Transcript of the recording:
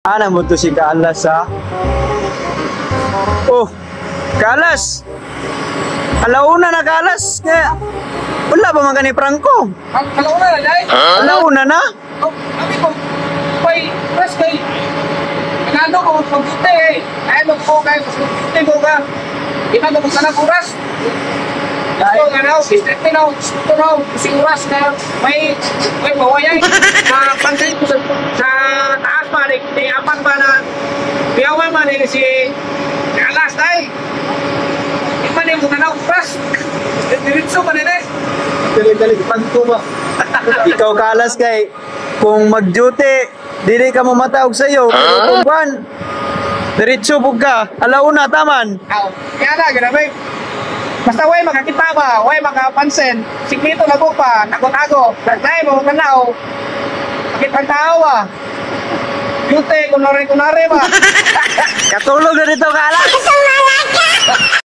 Ana mo to si Kalas ha? Oh, Kalas! Alauna na Kalas! Kaya wala ba man ni Franco? Alauna na dahil? Alauna na? Kami ko, may press kay Nagano ko, mag-ute eh. Ayaw ko kayo, mas mag-ute ko ka. Ika mo kung sanang oras. Gusto nga raw, istete raw, gusto raw, kasi oras na may bawayay. Pansin ko sa taas pa, di apat pa na biyawan man si Kalas dahil. Iman yung muna na oras. Diritso pa nila eh. Dali-dali, pagko ba? Ikaw Kalas kay, kung mag-duty, dili ka mamatawag sa'yo. Pero kung ban, diretso po ka, alauna, taman. Kaya na, grabe. Basta way makakita ba, way makapansin. Siklito na ko pa, nagot-ago. Dahil mo kanaw, makitang tao ba. Yute, kunwari ba. Katulog na dito Kalas.